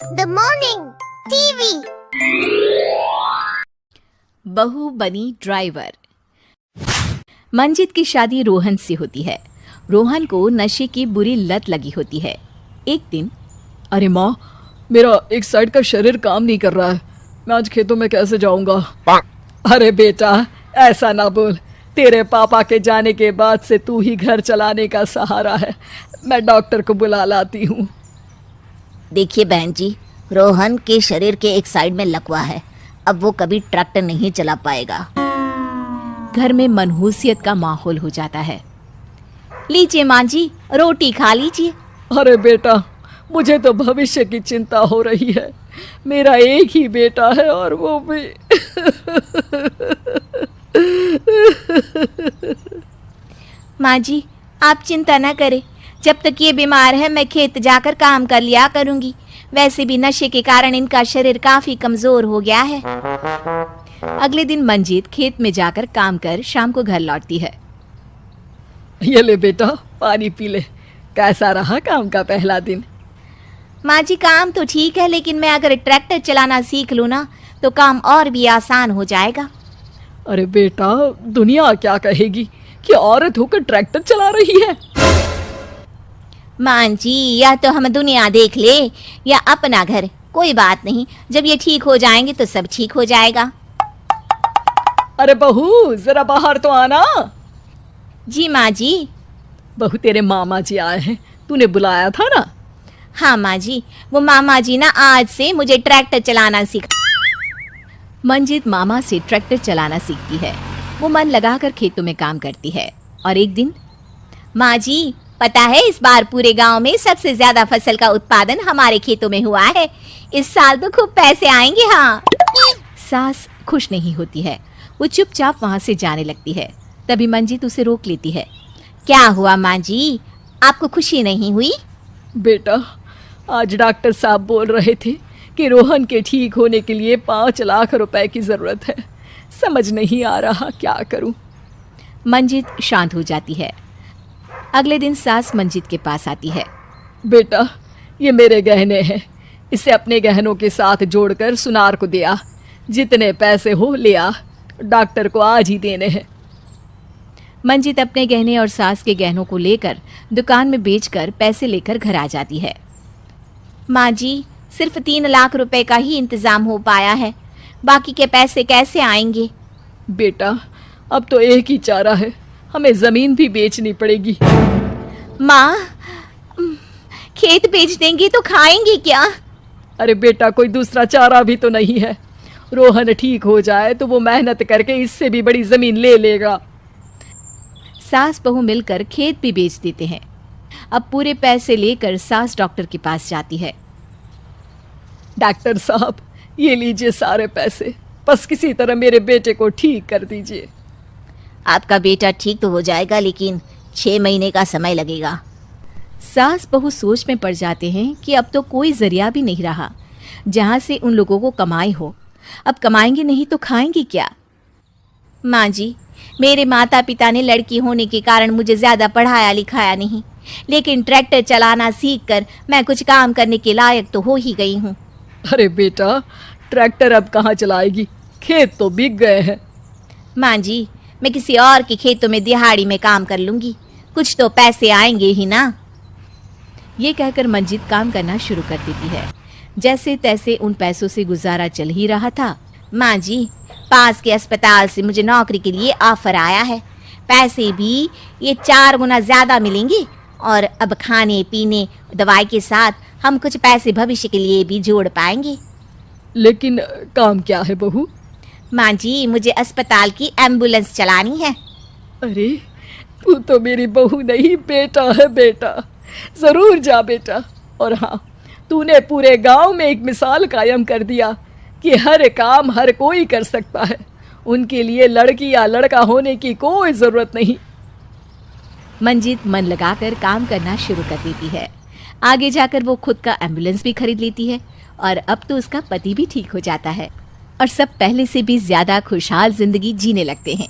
The morning TV. बहू बनी driver. Manjit की शादी रोहन से होती है। रोहन को नशे की बुरी लत लगी होती है। एक दिन, अरे माँ, मेरा एक साइड का शरीर काम नहीं कर रहा है। मैं आज खेतों में कैसे जाऊंगा? अरे बेटा, ऐसा ना बोल। तेरे पापा के जाने के बाद से तू ही घर चलाने का सहारा है। मैं डॉक्टर को बुला लाती हूँ। देखिए बहन जी, रोहन के शरीर के एक साइड में लकवा है। अब वो कभी ट्रैक्टर नहीं चला पाएगा। घर में मनहूसियत का माहौल हो जाता है। लीजिए माँ जी, रोटी खा लीजिए। अरे बेटा, मुझे तो भविष्य की चिंता हो रही है। मेरा एक ही बेटा है और वो भी माँ जी, आप चिंता न करें। जब तक ये बीमार है मैं खेत जाकर काम कर लिया करूंगी। वैसे भी नशे के कारण इनका शरीर काफी कमजोर हो गया है। अगले दिन मंजीत खेत में जाकर काम कर शाम को घर लौटती है। ये ले बेटा, पानी पी ले। कैसा रहा काम का पहला दिन? माँ जी, काम तो ठीक है, लेकिन मैं अगर ट्रैक्टर चलाना सीख लूँ ना तो काम और भी आसान हो जाएगा। अरे बेटा, दुनिया क्या कहेगी कि औरत होकर ट्रैक्टर चला रही है। माँ जी, या तो हम दुनिया देख ले या अपना घर, कोई बात नहीं। जब ये ठीक हो जाएंगे तो सब ठीक हो जाएगा। अरे बहू, जरा बाहर तो आना। जी माँ जी। बहू, तेरे मामा जी आए हैं, तूने बुलाया था ना? हाँ माँ जी, वो मामा जी ना आज से मुझे ट्रैक्टर चलाना सीखा। मंजित मामा से ट्रैक्टर चलाना सीखती है। वो मन लगाकर खेतों में काम करती है। और एक दिन, माँ जी, पता है इस बार पूरे गांव में सबसे ज्यादा फसल का उत्पादन हमारे खेतों में हुआ है। इस साल तो खूब पैसे आएंगे। हाँ। सास खुश नहीं होती है। वो चुपचाप वहां से जाने लगती है। तभी मंजित उसे रोक लेती है। क्या हुआ माँ जी, आपको खुशी नहीं हुई? बेटा, आज डॉक्टर साहब बोल रहे थे कि रोहन के ठीक होने के लिए 5 लाख रुपए की जरूरत है। समझ नहीं आ रहा क्या करूं। मंजित शांत हो जाती है। अगले दिन सास मंजित के पास आती है। बेटा, ये मेरे गहने हैं। इसे अपने गहनों के साथ जोड़कर सुनार को दे आ। जितने पैसे हो ले आ। डॉक्टर को आज ही देने हैं। मंजित अपने गहने और सास के गहनों को लेकर दुकान में बेचकर पैसे लेकर घर आ जाती है। माँ जी, सिर्फ 3 लाख रुपए का ही इंतजाम हो पाया है। बाकी के पैसे कैसे आएंगे? बेटा, अब तो एक ही चारा है, हमें जमीन भी बेचनी पड़ेगी। माँ, खेत बेच देंगी तो खाएंगे क्या? अरे बेटा, कोई दूसरा चारा भी तो नहीं है। रोहन ठीक हो जाए तो वो मेहनत करके इससे भी बड़ी जमीन ले लेगा। सास बहू मिलकर खेत भी बेच देते हैं। अब पूरे पैसे लेकर सास डॉक्टर के पास जाती है। डॉक्टर साहब, ये लीजिए सारे पैसे। बस किसी तरह मेरे बेटे को ठीक कर दीजिए। आपका बेटा ठीक तो हो जाएगा, लेकिन 6 महीने का समय लगेगा। सास बहू सोच में पड़ जाते हैं कि अब तो कोई जरिया भी नहीं रहा जहां से उन लोगों को कमाई हो। अब कमाएंगे नहीं तो खाएंगे क्या? माँ जी, मेरे माता पिता ने लड़की होने के कारण मुझे ज्यादा पढ़ाया लिखाया नहीं, लेकिन ट्रैक्टर चलाना सीखकर मैं कुछ काम करने के लायक तो हो ही गई हूँ। अरे बेटा, ट्रैक्टर अब कहाँ चलाएगी? खेत तो बिक गए हैं। माँ जी, मैं किसी और के खेतों में दिहाड़ी में काम कर लूंगी, कुछ तो पैसे आएंगे ही ना। ये कहकर मंजित काम करना शुरू कर देती है। जैसे तैसे उन पैसों से गुजारा चल ही रहा था। माँ जी, पास के अस्पताल से मुझे नौकरी के लिए ऑफर आया है। पैसे भी ये 4 गुना ज्यादा मिलेंगे और अब खाने पीने दवाई के साथ हम कुछ पैसे भविष्य के लिए भी जोड़ पाएंगे। लेकिन काम क्या है बहू? माँ जी, मुझे अस्पताल की एम्बुलेंस चलानी है। अरे, तू तो मेरी बहू नहीं, बेटा है। बेटा, जरूर जा बेटा। और हाँ, तूने पूरे गांव में एक मिसाल कायम कर दिया कि हर काम हर कोई कर सकता है। उनके लिए लड़की या लड़का होने की कोई जरूरत नहीं। मंजित मन लगाकर काम करना शुरू कर देती है। आगे जाकर वो खुद का एम्बुलेंस भी खरीद लेती है और अब तो उसका पति भी ठीक हो जाता है और सब पहले से भी ज्यादा खुशहाल जिंदगी जीने लगते हैं।